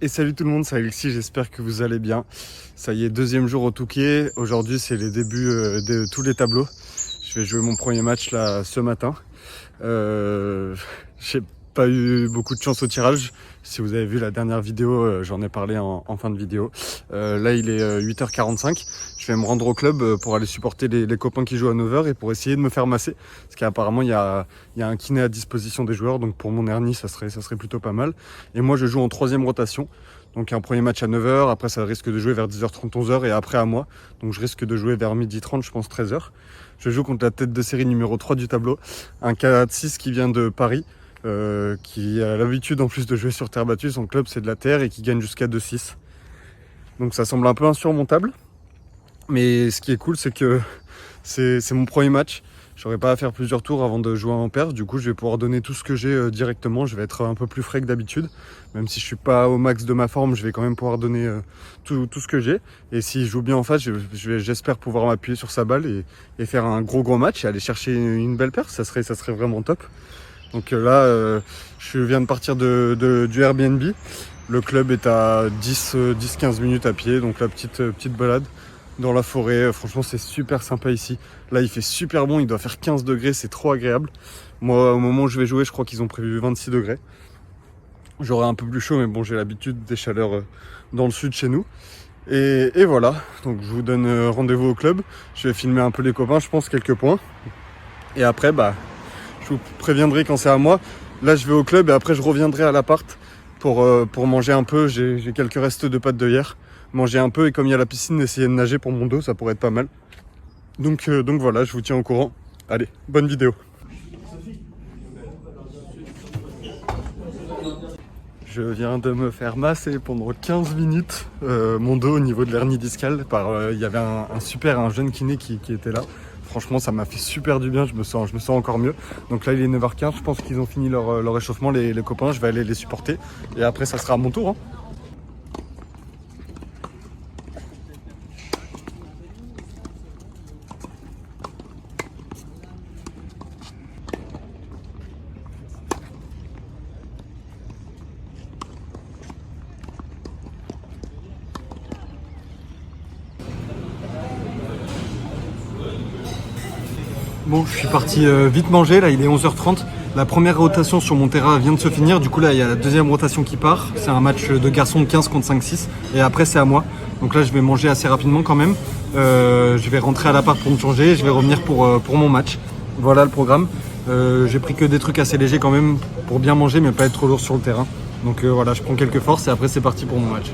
Et salut tout le monde, c'est Alexis, j'espère que vous allez bien. Ça y est, deuxième jour au Touquet. Aujourd'hui, c'est les débuts de tous les tableaux. Je vais jouer mon premier match là ce matin. J'ai pas eu beaucoup de chance au tirage. Si vous avez vu la dernière vidéo, j'en ai parlé en fin de vidéo. Là, il est 8h45. Je vais me rendre au club pour aller supporter les copains qui jouent à 9h et pour essayer de me faire masser. Parce qu'apparemment, il y a un kiné à disposition des joueurs. Donc pour mon hernie, ça serait plutôt pas mal. Et moi, je joue en 3e rotation. Donc un premier match à 9h, après ça risque de jouer vers 10h30, 11h et après à moi. Donc je risque de jouer vers 12h30, je pense 13h. Je joue contre la tête de série numéro 3 du tableau, un 4-6 qui vient de Paris, qui a l'habitude en plus de jouer sur terre battue. Son club c'est de la terre et qui gagne jusqu'à 2-6. Donc ça semble un peu insurmontable. Mais ce qui est cool, c'est que c'est mon premier match. J'aurai pas à faire plusieurs tours avant de jouer en perse. Du coup, je vais pouvoir donner tout ce que j'ai directement. Je vais être un peu plus frais que d'habitude. Même si je suis pas au max de ma forme, je vais quand même pouvoir donner tout ce que j'ai. Et s'il joue bien en face, j'espère pouvoir m'appuyer sur sa balle et faire un gros match et aller chercher une belle perse. Ça serait vraiment top. Donc là, je viens de partir du Airbnb. Le club est à 10-15 minutes à pied. Donc la petite balade dans la forêt, franchement c'est super sympa ici. Là il fait super bon, il doit faire 15 degrés, c'est trop agréable. Moi au moment où je vais jouer, je crois qu'ils ont prévu 26 degrés. J'aurai un peu plus chaud, mais bon, j'ai l'habitude des chaleurs dans le sud chez nous. Et voilà, donc je vous donne rendez-vous au club. Je vais filmer un peu les copains, je pense quelques points. Et après, je vous préviendrai quand c'est à moi. Là je vais au club et après je reviendrai à l'appart pour manger un peu. J'ai quelques restes de pâtes de hier. Manger un peu et comme il y a la piscine, essayer de nager pour mon dos, ça pourrait être pas mal. Donc voilà, je vous tiens au courant. Allez, bonne vidéo. Je viens de me faire masser pendant 15 minutes mon dos au niveau de l'hernie discale. Il y avait un jeune kiné qui était là. Franchement, ça m'a fait super du bien, je me sens encore mieux. Donc là, il est 9h15, je pense qu'ils ont fini leur échauffement, les copains. Je vais aller les supporter et après, ça sera à mon tour. Hein. Bon, je suis parti vite manger, là il est 11h30. La première rotation sur mon terrain vient de se finir, du coup là il y a la deuxième rotation qui part. C'est un match de garçons de 15 contre 5-6 et après c'est à moi. Donc là je vais manger assez rapidement quand même. Je vais rentrer à l'appart pour me changer et je vais revenir pour mon match. Voilà le programme. J'ai pris que des trucs assez légers quand même pour bien manger mais pas être trop lourd sur le terrain. Donc voilà, je prends quelques forces et après c'est parti pour mon match.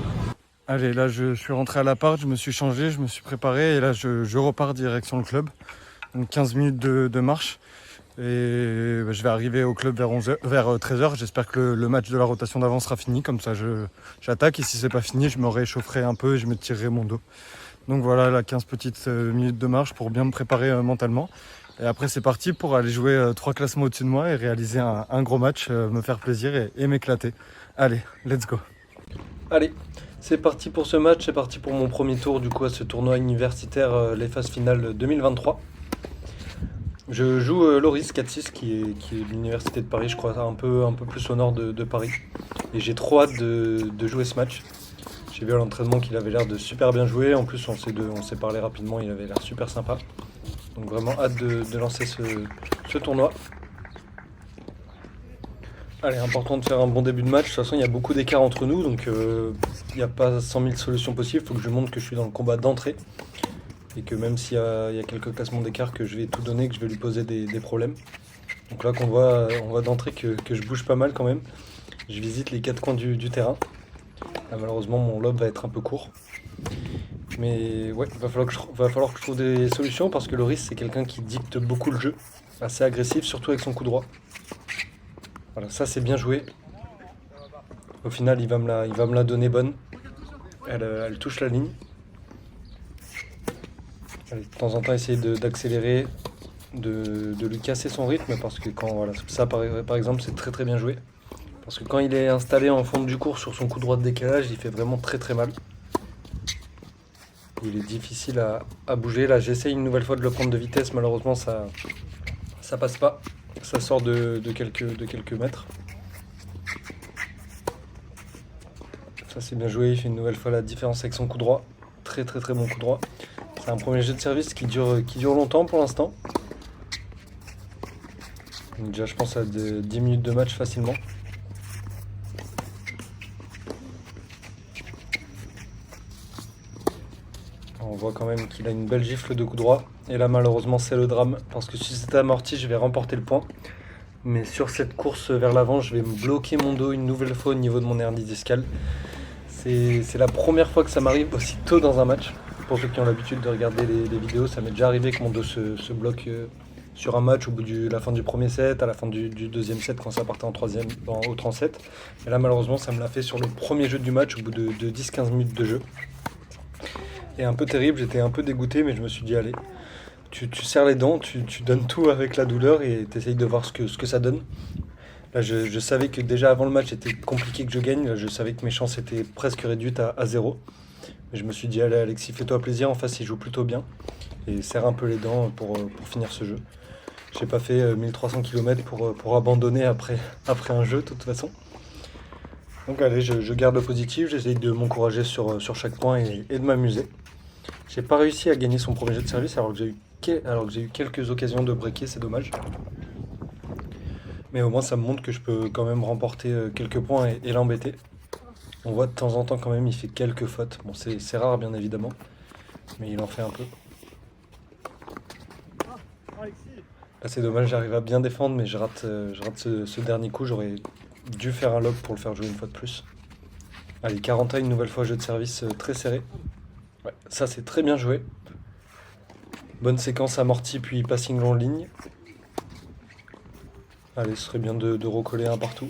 Allez, là je suis rentré à l'appart, je me suis changé, je me suis préparé et là je repars direction le club. Donc 15 minutes de marche et je vais arriver au club vers 13h. J'espère que le match de la rotation d'avant sera fini, comme ça j'attaque et si c'est pas fini je me réchaufferai un peu et je me tirerai mon dos. Donc voilà, là 15 petites minutes de marche pour bien me préparer mentalement et après c'est parti pour aller jouer 3 classements au-dessus de moi et réaliser un gros match, me faire plaisir et m'éclater. Allez, let's go. Allez, c'est parti pour ce match, c'est parti pour mon premier tour du coup à ce tournoi universitaire, les phases finales 2023. Je joue Loris 4-6 qui est de l'université de Paris, je crois, un peu plus au nord de Paris. Et j'ai trop hâte de jouer ce match. J'ai vu à l'entraînement qu'il avait l'air de super bien jouer. En plus, on s'est parlé rapidement, il avait l'air super sympa. Donc vraiment hâte de lancer ce tournoi. Allez, important de faire un bon début de match. De toute façon, il y a beaucoup d'écart entre nous, donc il n'y a pas 100 000 solutions possibles. Il faut que je montre que je suis dans le combat d'entrée. Et que même s'il y a quelques classements d'écart, que je vais tout donner, que je vais lui poser des problèmes. Donc là qu'on voit d'entrée que je bouge pas mal quand même. Je visite les 4 coins du terrain. Là, malheureusement mon lob va être un peu court. Mais ouais, va falloir que je trouve des solutions parce que Loris c'est quelqu'un qui dicte beaucoup le jeu. Assez agressif, surtout avec son coup droit. Voilà, ça c'est bien joué. Au final il va me la donner bonne. Elle touche la ligne. De temps en temps essayer d'accélérer, de lui casser son rythme parce que ça par exemple c'est très bien joué. Parce que quand il est installé en fond du court sur son coup droit de décalage, il fait vraiment très mal. Il est difficile à bouger. Là j'essaye une nouvelle fois de le prendre de vitesse, malheureusement ça passe pas. Ça sort de quelques mètres. Ça c'est bien joué, il fait une nouvelle fois la différence avec son coup droit. Très très très bon coup droit. C'est un premier jeu de service qui dure longtemps pour l'instant. Déjà je pense à 10 minutes de match facilement. On voit quand même qu'il a une belle gifle de coup droit. Et là malheureusement c'est le drame. Parce que si c'était amorti je vais remporter le point. Mais sur cette course vers l'avant je vais me bloquer mon dos une nouvelle fois au niveau de mon hernie discale. C'est la première fois que ça m'arrive aussi tôt dans un match. Pour ceux qui ont l'habitude de regarder les vidéos, ça m'est déjà arrivé que mon dos se bloque sur un match au bout de la fin du premier set, à la fin du deuxième set quand ça partait en troisième, au 37. Et là malheureusement ça me l'a fait sur le premier jeu du match au bout de 10-15 minutes de jeu. Et un peu terrible, j'étais un peu dégoûté mais je me suis dit allez, tu serres les dents, tu donnes tout avec la douleur et tu essayes de voir ce que ça donne. Là, je savais que déjà avant le match, c'était compliqué que je gagne. Là, je savais que mes chances étaient presque réduites à 0. Mais je me suis dit, allez Alexis, fais-toi plaisir. En face, il joue plutôt bien. Et serre un peu les dents pour finir ce jeu. J'ai pas fait 1300 km pour abandonner après un jeu, de toute façon. Donc allez, je garde le positif. J'essaye de m'encourager sur chaque point et de m'amuser. J'ai pas réussi à gagner son premier jeu de service alors que j'ai eu quelques occasions de breaker. C'est dommage. Mais au moins ça me montre que je peux quand même remporter quelques points et l'embêter. On voit de temps en temps quand même il fait quelques fautes. Bon c'est rare bien évidemment, mais il en fait un peu. Là c'est dommage, j'arrive à bien défendre mais je rate ce dernier coup. J'aurais dû faire un lob pour le faire jouer une fois de plus. Allez, 40 une nouvelle fois jeu de service très serré. Ouais, ça c'est très bien joué. Bonne séquence amortie puis passing long ligne. Allez, ce serait bien de recoller un partout.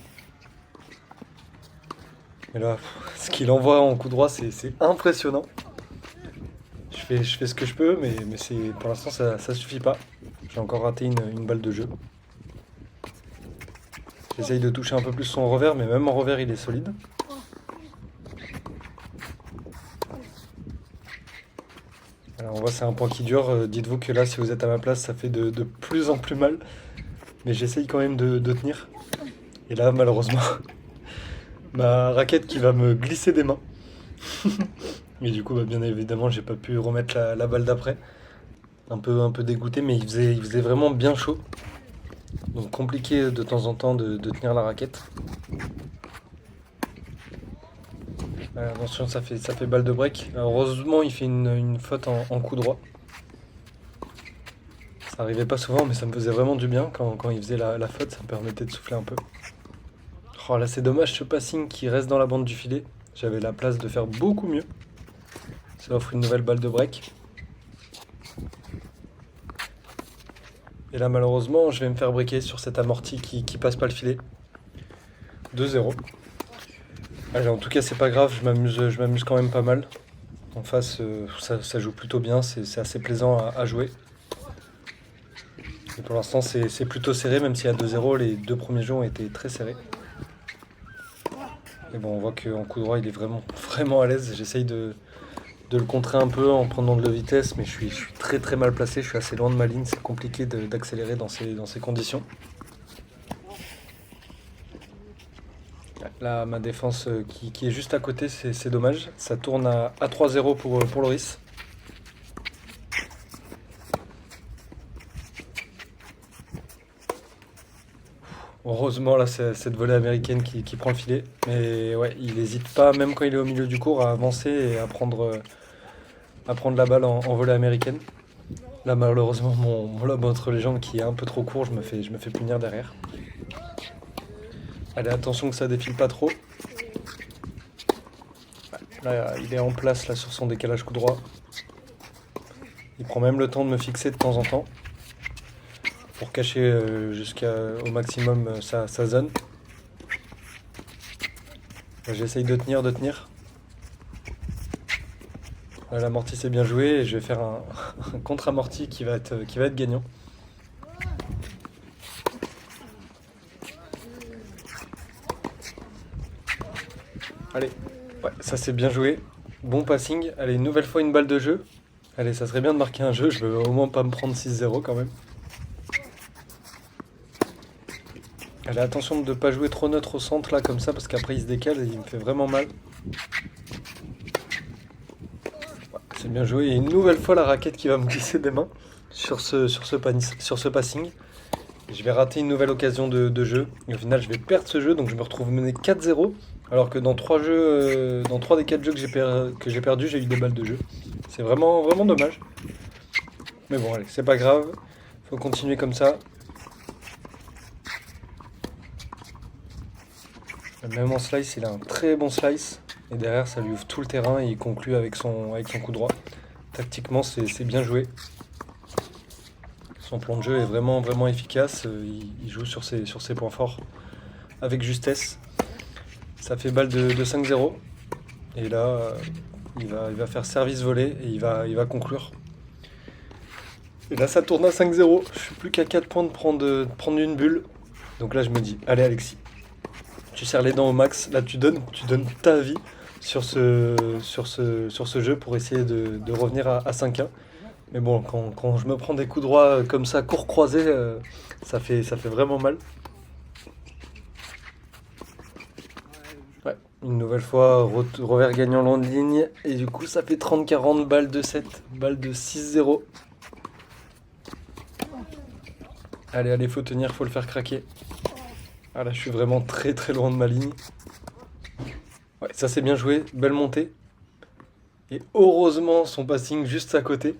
Et là, ce qu'il envoie en coup droit, c'est impressionnant. Je fais ce que je peux, mais pour l'instant, ça suffit pas. J'ai encore raté une balle de jeu. J'essaye de toucher un peu plus son revers, mais même en revers, il est solide. Alors, on voit, c'est un point qui dure. Dites-vous que là, si vous êtes à ma place, ça fait de plus en plus mal. Mais j'essaye quand même de tenir. Et là, malheureusement, ma raquette qui va me glisser des mains. Et du coup, bien évidemment, j'ai pas pu remettre la balle d'après. Un peu dégoûté, mais il faisait vraiment bien chaud. Donc compliqué de temps en temps de tenir la raquette. Attention, ça fait balle de break. Alors, heureusement, il fait une faute en coup droit. Ça arrivait pas souvent, mais ça me faisait vraiment du bien quand il faisait la faute, ça me permettait de souffler un peu. Oh là, c'est dommage ce passing qui reste dans la bande du filet. J'avais la place de faire beaucoup mieux. Ça offre une nouvelle balle de break. Et là, malheureusement, je vais me faire breaker sur cet amorti qui passe pas le filet. 2-0. Allez, en tout cas, c'est pas grave, je m'amuse quand même pas mal. En face, ça joue plutôt bien, c'est assez plaisant à jouer. Et pour l'instant, c'est plutôt serré, même s'il y a 2-0, les deux premiers jeux ont été très serrés. Et bon, on voit qu'en coup droit, il est vraiment à l'aise. J'essaye de le contrer un peu en prenant de la vitesse, mais je suis très très mal placé, je suis assez loin de ma ligne, c'est compliqué d'accélérer dans ces conditions. Là, ma défense qui est juste à côté, c'est dommage. Ça tourne à 3-0 pour Loris. Heureusement, là, c'est cette volée américaine qui prend le filet. Mais ouais, il n'hésite pas, même quand il est au milieu du court, à avancer et à prendre la balle en volée américaine. Là, malheureusement, mon lob entre les jambes qui est un peu trop court, je me fais punir derrière. Allez, attention que ça défile pas trop. Là, il est en place là, sur son décalage coup droit. Il prend même le temps de me fixer de temps en temps pour cacher jusqu'au maximum sa zone. J'essaye de tenir. Là, l'amorti c'est bien joué et je vais faire un contre-amorti qui va être gagnant. Allez, ouais, ça c'est bien joué. Bon passing. Allez, une nouvelle fois une balle de jeu. Allez, ça serait bien de marquer un jeu. Je veux au moins pas me prendre 6-0 quand même. Allez, attention de ne pas jouer trop neutre au centre là comme ça parce qu'après il se décale et il me fait vraiment mal. C'est bien joué. Et une nouvelle fois la raquette qui va me glisser des mains sur ce passing. Je vais rater une nouvelle occasion de jeu. Et au final, je vais perdre ce jeu. Donc je me retrouve mené 4-0. Alors que dans 3 jeux, dans 3 des 4 jeux que j'ai perdu, j'ai eu des balles de jeu. C'est vraiment, vraiment dommage. Mais bon, allez, c'est pas grave. Faut continuer comme ça. Même en slice, il a un très bon slice. Et derrière, ça lui ouvre tout le terrain et il conclut avec son coup droit. Tactiquement, c'est bien joué. Son plan de jeu est vraiment, vraiment efficace. Il joue sur ses points forts avec justesse. Ça fait balle de 5-0. Et là, il va faire service volé et il va conclure. Et là, ça tourne à 5-0. Je suis plus qu'à 4 points de prendre une bulle. Donc là, je me dis, allez Alexis, tu serres les dents au max. Là, tu donnes ta vie sur ce jeu pour essayer de revenir à 5-1. Mais bon, quand je me prends des coups droits comme ça, court croisé, ça fait vraiment mal. Ouais, une nouvelle fois, revers gagnant long de ligne. Et du coup, ça fait 30-40, balle de 7, balle de 6-0. Allez, faut tenir, faut le faire craquer. Ah là, je suis vraiment très très loin de ma ligne. Ouais, ça c'est bien joué, belle montée. Et heureusement, son passing juste à côté.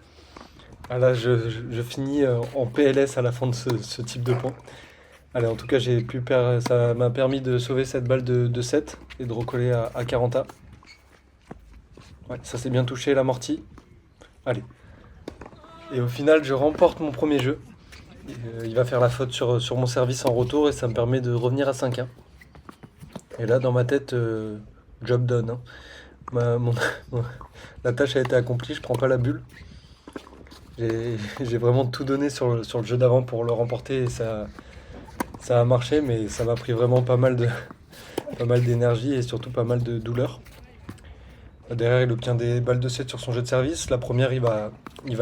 Ah là, je finis en PLS à la fin de ce type de point. Allez, en tout cas, ça m'a permis de sauver cette balle de 7 et de recoller à 40A. Ouais, ça s'est bien touché, l'amorti. Allez. Et au final, je remporte mon premier jeu. Il va faire la faute sur mon service en retour et ça me permet de revenir à 5-1. Et là, dans ma tête, job done. Hein. La tâche a été accomplie, je prends pas la bulle. J'ai vraiment tout donné sur le jeu d'avant pour le remporter et ça a marché, mais ça m'a pris vraiment pas mal d'énergie et surtout pas mal de douleur. Derrière, il obtient des balles de 7 sur son jeu de service. La première, il va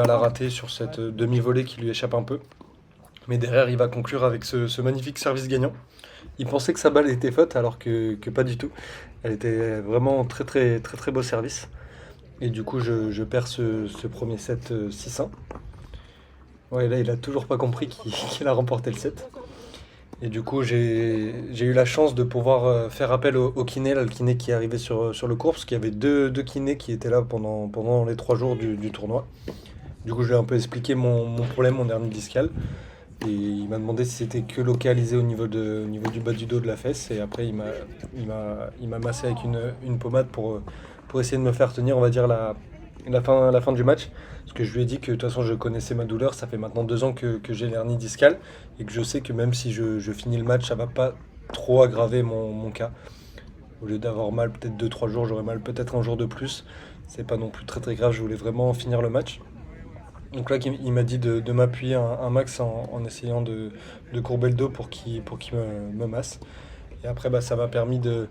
la rater sur cette demi-volée qui lui échappe un peu. Mais derrière, il va conclure avec ce magnifique service gagnant. Il pensait que sa balle était faute, alors que pas du tout. Elle était vraiment très très très très beau service. Et du coup, je perds ce premier set 6-1. Ouais, là, il a toujours pas compris qu'il a remporté le set. Et du coup, j'ai eu la chance de pouvoir faire appel au kiné, là, le kiné qui est arrivé sur le court, parce qu'il y avait deux kinés qui étaient là pendant les 3 jours du tournoi. Du coup, je lui ai un peu expliqué mon problème, mon hernie discale. Et il m'a demandé si c'était que localisé au niveau du bas du dos de la fesse. Et après, il m'a massé avec une pommade pour essayer de me faire tenir, on va dire, la fin du match. Parce que je lui ai dit que de toute façon, je connaissais ma douleur. Ça fait maintenant 2 ans que j'ai l'hernie discale. Et que je sais que même si je finis le match, ça va pas trop aggraver mon cas. Au lieu d'avoir mal peut-être 2-3 jours, j'aurais mal peut-être un jour de plus. C'est pas non plus très très grave. Je voulais vraiment finir le match. Donc là, il m'a dit de m'appuyer un max en essayant de courber le dos pour qu'il me masse. Et après, ça m'a permis de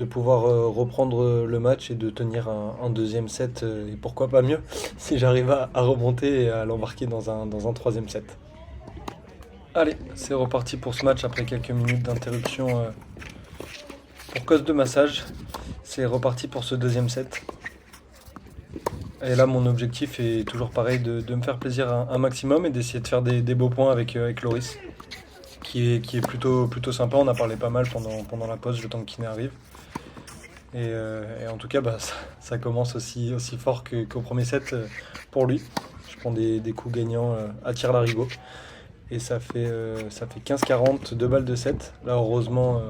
pouvoir reprendre le match et de tenir un deuxième set, et pourquoi pas mieux, si j'arrive à remonter et à l'embarquer dans un troisième set. Allez, c'est reparti pour ce match après quelques minutes d'interruption pour cause de massage. C'est reparti pour ce deuxième set. Et là, mon objectif est toujours pareil, de me faire plaisir un maximum et d'essayer de faire des beaux points avec Loris, qui est plutôt sympa. On a parlé pas mal pendant la pause, le temps que kiné arrive. Et en tout cas, ça commence aussi fort qu'au premier set pour lui. Je prends des coups gagnants à tir-larigot. Et ça fait 15-40, 2 balles de 7. Là, heureusement,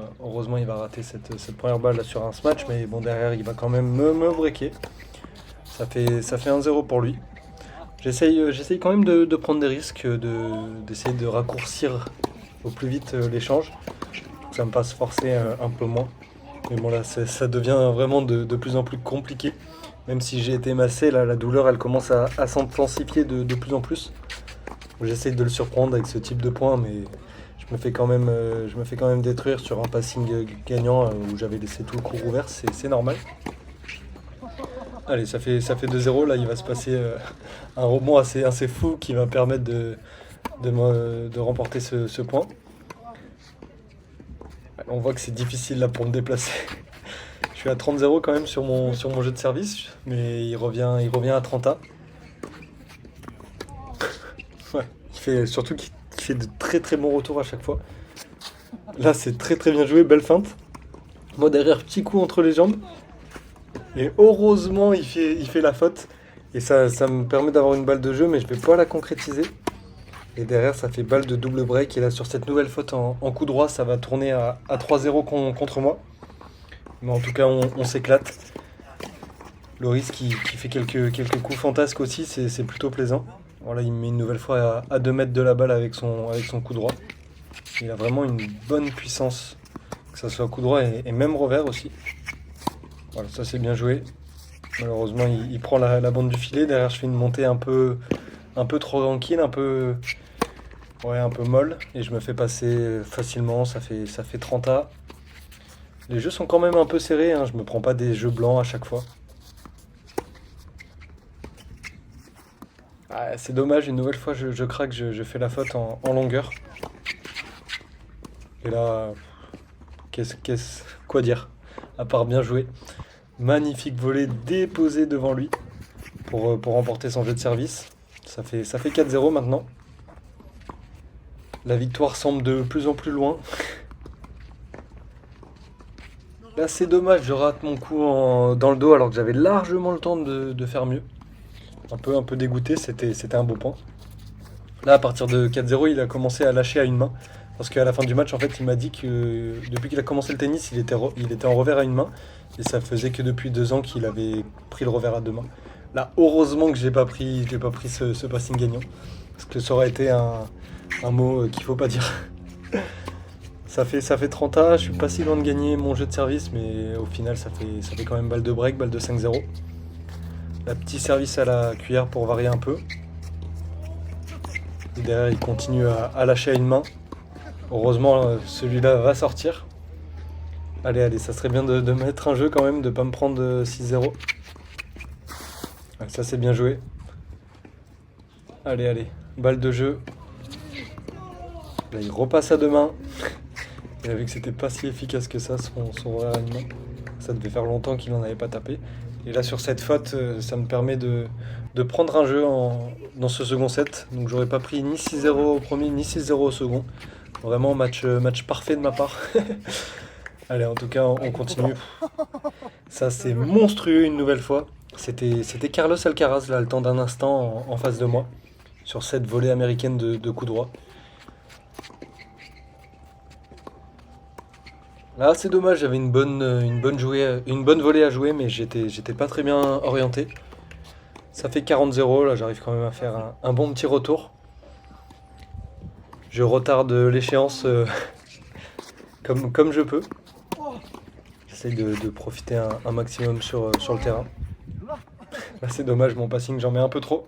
il va rater cette première balle là, sur un smash, mais bon, derrière, il va quand même me breaker. Ça fait 1-0 pour lui. J'essaye quand même de prendre des risques, d'essayer de raccourcir au plus vite l'échange. Ça me passe forcer un peu moins. Mais bon là, ça devient vraiment de plus en plus compliqué. Même si j'ai été massé, là, la douleur elle commence à s'intensifier de plus en plus. J'essaye de le surprendre avec ce type de points, mais je me fais quand même détruire sur un passing gagnant où j'avais laissé tout le court ouvert, c'est normal. Allez, ça fait 2-0, là il va se passer un rebond assez fou qui va permettre de remporter ce point. On voit que c'est difficile là pour me déplacer. Je suis à 30-0 quand même sur mon jeu de service, mais il revient à 30A. Ouais, surtout qu'il fait de très très bons retours à chaque fois. Là, c'est très très bien joué, belle feinte. Moi derrière, petit coup entre les jambes. Et heureusement, il fait la faute. Et ça me permet d'avoir une balle de jeu, mais je vais pas la concrétiser. Et derrière, ça fait balle de double break. Et là, sur cette nouvelle faute en coup droit, ça va tourner à 3-0 contre moi. Mais en tout cas, on s'éclate. Loris qui fait quelques coups fantasques aussi, c'est plutôt plaisant. Voilà, il me met une nouvelle fois à 2 mètres de la balle avec son coup droit. Il a vraiment une bonne puissance, que ce soit coup droit et même revers aussi. Voilà, ça c'est bien joué. Malheureusement, il prend la bande du filet. Derrière, je fais une montée un peu trop tranquille, un peu molle. Et je me fais passer facilement. Ça fait 30A. Les jeux sont quand même un peu serrés, hein. Je me prends pas des jeux blancs à chaque fois. Ah, c'est dommage, une nouvelle fois je craque, je fais la faute en longueur. Et là, quoi dire? À part bien joué. Magnifique volée déposée devant lui pour remporter son jeu de service. Ça fait 4-0 maintenant. La victoire semble de plus en plus loin. Là, c'est dommage, je rate mon coup dans le dos alors que j'avais largement le temps de faire mieux. Un peu dégoûté, c'était un beau point. Là, à partir de 4-0, il a commencé à lâcher à une main. Parce qu'à la fin du match, en fait, il m'a dit que depuis qu'il a commencé le tennis, il était en revers à une main. Et ça faisait que depuis 2 ans qu'il avait pris le revers à 2 mains. Là, heureusement que j'ai pas pris ce passing gagnant. Parce que ça aurait été un mot qu'il faut pas dire. Ça fait 30A, je suis pas si loin de gagner mon jeu de service, mais au final, ça fait quand même balle de break, balle de 5-0. La petit service à la cuillère pour varier un peu. Et derrière, il continue à lâcher à une main. Heureusement, celui-là va sortir. Allez, ça serait bien de mettre un jeu quand même, de pas me prendre 6-0. Ouais, ça, c'est bien joué. Allez, balle de jeu. Là, il repasse à 2 mains. Il a vu que c'était pas si efficace que ça, son revers à une main. Ça devait faire longtemps qu'il n'en avait pas tapé. Et là, sur cette faute, ça me permet de prendre un jeu dans ce second set. Donc, j'aurais pas pris ni 6-0 au premier, ni 6-0 au second. Vraiment, match parfait de ma part. Allez, en tout cas, on continue. Ça, c'est monstrueux une nouvelle fois. C'était Carlos Alcaraz, là, le temps d'un instant, en face de moi. Sur cette volée américaine de coup droit. Là, c'est dommage, j'avais une bonne volée à jouer, mais j'étais pas très bien orienté. Ça fait 40-0, là j'arrive quand même à faire un bon petit retour. Je retarde l'échéance comme je peux. J'essaye de profiter un maximum sur le terrain. Là, c'est dommage, mon passing, j'en mets un peu trop.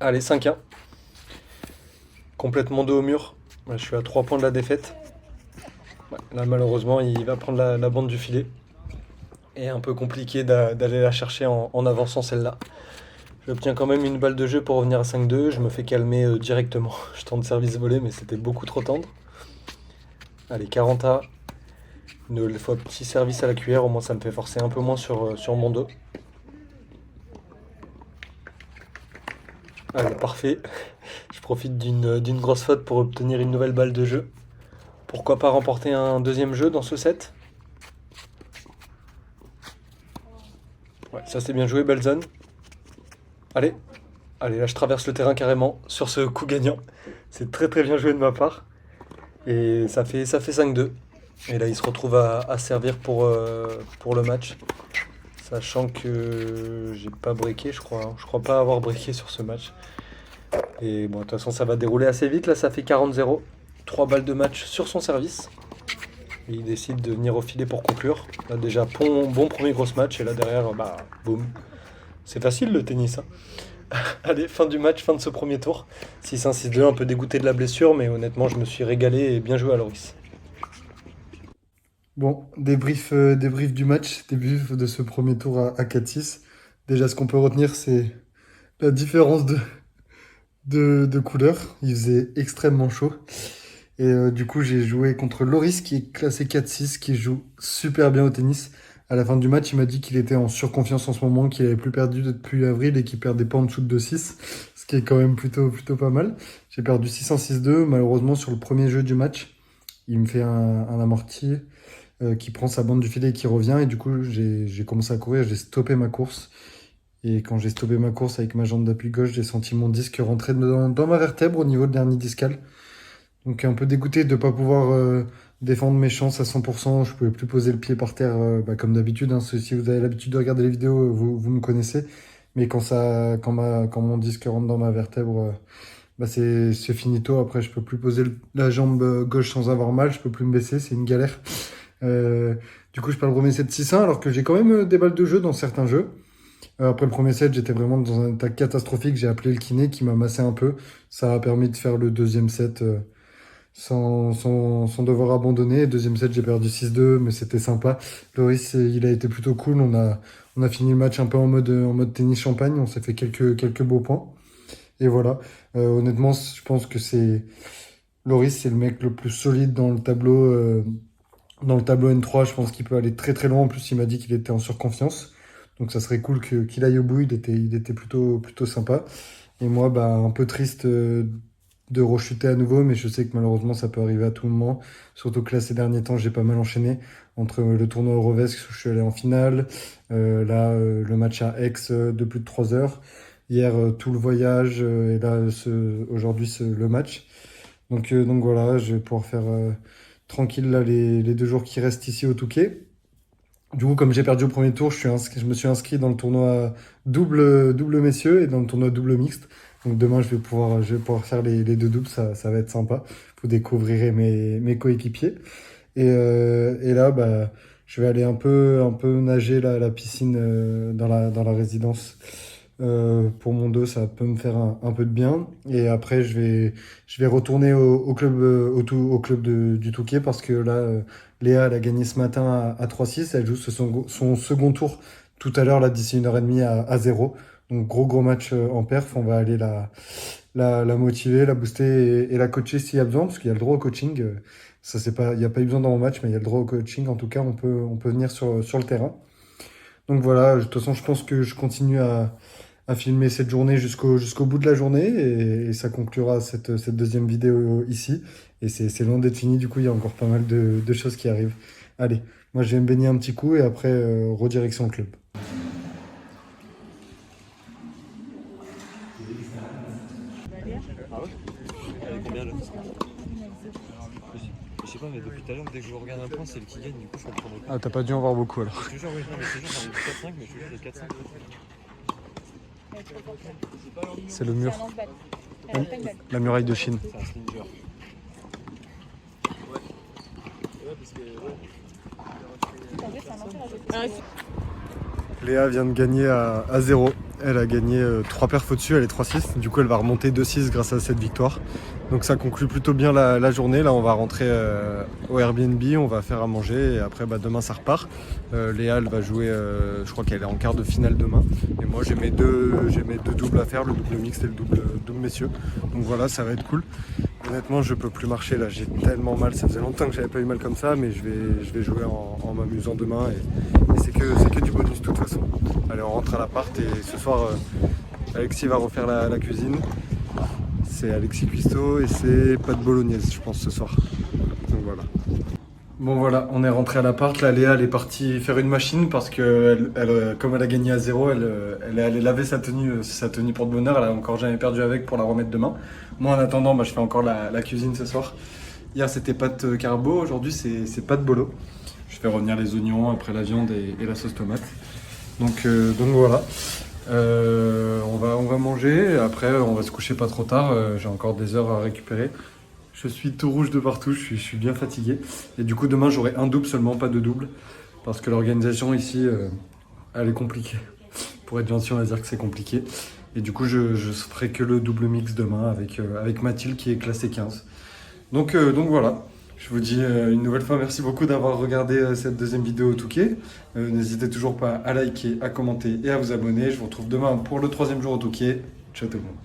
Allez, 5-1. Complètement dos au mur. Là, je suis à 3 points de la défaite. Ouais, là, malheureusement, il va prendre la bande du filet. Et un peu compliqué d'aller la chercher en avançant celle-là. J'obtiens quand même une balle de jeu pour revenir à 5-2. Je me fais calmer directement. Je tente service volé, mais c'était beaucoup trop tendre. Allez, 40A. Une nouvelle fois, petit service à la cuillère. Au moins, ça me fait forcer un peu moins sur mon dos. Allez, parfait. Je profite d'une grosse faute pour obtenir une nouvelle balle de jeu. Pourquoi pas remporter un deuxième jeu dans ce set? Ouais, ça c'est bien joué, belle zone. Allez, là je traverse le terrain carrément sur ce coup gagnant. C'est très très bien joué de ma part. Et ça fait 5-2. Et là il se retrouve à servir pour le match. Sachant que j'ai pas breaké, je crois. Je crois pas avoir breaké sur ce match. Et bon, de toute façon, ça va dérouler assez vite. Là, ça fait 40-0. 3 balles de match sur son service. Et il décide de venir au filet pour conclure. Là, déjà, bon premier gros match. Et là, derrière, bah, boum. C'est facile le tennis, hein. Allez, fin du match, fin de ce premier tour. 6-1, 6-2, un peu dégoûté de la blessure. Mais honnêtement, je me suis régalé et bien joué à Loris. Bon, débrief du match, débrief de ce premier tour à 4-6. Déjà, ce qu'on peut retenir, c'est la différence de couleur. Il faisait extrêmement chaud. Et du coup, j'ai joué contre Loris, qui est classé 4-6, qui joue super bien au tennis. À la fin du match, il m'a dit qu'il était en surconfiance en ce moment, qu'il avait plus perdu depuis avril et qu'il perdait pas en dessous de 2-6, ce qui est quand même plutôt pas mal. J'ai perdu 6-1, 6-2. Malheureusement, sur le premier jeu du match, il me fait un amorti qui prend sa bande du filet et qui revient. Et du coup, j'ai commencé à courir, j'ai stoppé ma course. Et quand j'ai stoppé ma course avec ma jambe d'appui gauche, j'ai senti mon disque rentrer dans ma vertèbre au niveau de l'hernie discale. Donc un peu dégoûté de ne pas pouvoir défendre mes chances à 100%. Je pouvais plus poser le pied par terre comme d'habitude, hein. Si vous avez l'habitude de regarder les vidéos, vous me connaissez. Mais quand mon disque rentre dans ma vertèbre, c'est finito. Après, je peux plus poser la jambe gauche sans avoir mal. Je peux plus me baisser. C'est une galère. Euh, du coup, je perds le premier set 6-1 alors que j'ai quand même des balles de jeu dans certains jeux. Après le premier set, j'étais vraiment dans un état catastrophique. J'ai appelé le kiné qui m'a massé un peu. Ça a permis de faire le deuxième set sans devoir abandonner. Deuxième set, j'ai perdu 6-2, mais c'était sympa. Loris, il a été plutôt cool. On a fini le match un peu en mode tennis champagne. On s'est fait quelques beaux points. Et voilà. Honnêtement, je pense que Loris, c'est le mec le plus solide dans le tableau. Dans le tableau N3, je pense qu'il peut aller très très loin. En plus, il m'a dit qu'il était en surconfiance. Donc ça serait cool qu'il aille au bout. Il était plutôt sympa. Et moi, un peu triste de rechuter à nouveau, mais je sais que malheureusement ça peut arriver à tout moment. Surtout que là, ces derniers temps, j'ai pas mal enchaîné entre le tournoi Eurovesque où je suis allé en finale, le match à Aix de plus de 3 heures, hier tout le voyage, et là aujourd'hui le match. Donc voilà, je vais pouvoir faire tranquille là, les 2 jours qui restent ici au Touquet. Du coup, comme j'ai perdu au premier tour, je me suis inscrit dans le tournoi double messieurs et dans le tournoi double mixte. Donc demain, je vais pouvoir faire les 2 doubles, ça va être sympa. Vous découvrirez mes coéquipiers. Et là, je vais aller un peu nager là, à la piscine dans la résidence. Pour mon dos, ça peut me faire un peu de bien. Et après, je vais retourner au club, au club du Touquet parce que là, Léa, elle a gagné ce matin à 3-6. Elle joue son second tour tout à l'heure, là, d'ici 1h30 à 0. Donc, gros match en perf. On va aller la motiver, la booster et la coacher s'il y a besoin, parce qu'il y a le droit au coaching. Il n'y a pas eu besoin dans mon match, mais il y a le droit au coaching. En tout cas, on peut venir sur le terrain. Donc voilà, de toute façon, je pense que je continue à filmer cette journée jusqu'au bout de la journée et ça conclura cette deuxième vidéo ici. Et c'est loin d'être fini, du coup, il y a encore pas mal de choses qui arrivent. Allez, moi je vais me baigner un petit coup et après, redirection au club. Ah ouais? Elle est combien le Je sais pas, mais depuis tout à l'heure, dès que je regarde un point, c'est le qui gagne, du coup je comprends pas. Ah, t'as pas dû en voir beaucoup alors. Je te jure, oui, non, mais je te jure, j'en ai vu 4-5, mais je te jure, les 4-5. C'est le mur. La muraille de Chine. C'est un slinger. Léa vient de gagner à 0. Elle a gagné 3 perfs au-dessus, elle est 3-6. Du coup, elle va remonter 2-6 grâce à cette victoire. Donc ça conclut plutôt bien la journée. Là, on va rentrer au Airbnb, on va faire à manger et après, demain, ça repart. Léa, elle va jouer, je crois qu'elle est en quart de finale demain. Et moi, j'ai mes deux doubles à faire, le double mixte et le double messieurs. Donc voilà, ça va être cool. Honnêtement, je peux plus marcher là, j'ai tellement mal. Ça faisait longtemps que j'avais pas eu mal comme ça, mais je vais jouer en m'amusant demain et c'est que du bonus de toute façon. Allez, on rentre à l'appart et ce soir, Alexis va refaire la cuisine. C'est Alexis Cuisto et c'est pâte bolognaise, je pense, ce soir. Donc voilà. Bon voilà, on est rentré à l'appart. Là, Léa, elle est partie faire une machine parce que comme elle a gagné à 0, elle est allée laver sa tenue porte-bonheur. Elle a encore jamais perdu avec pour la remettre demain. Moi, en attendant, je fais encore la cuisine ce soir. Hier, c'était pâte carbo. Aujourd'hui, c'est pâte bolo. Je fais revenir les oignons, après la viande et la sauce tomate. Donc voilà. On va manger. Et après, on va se coucher pas trop tard. J'ai encore des heures à récupérer. Je suis tout rouge de partout, je suis bien fatigué. Et du coup, demain, j'aurai un double seulement, pas de double. Parce que l'organisation ici, elle est compliquée. Pour être gentil, on va dire que c'est compliqué. Et du coup, je ferai que le double mix demain avec Mathilde qui est classée 15. Donc voilà. Je vous dis une nouvelle fois, merci beaucoup d'avoir regardé cette deuxième vidéo au Touquet. N'hésitez toujours pas à liker, à commenter et à vous abonner. Je vous retrouve demain pour le 3e jour au Touquet. Ciao tout le monde.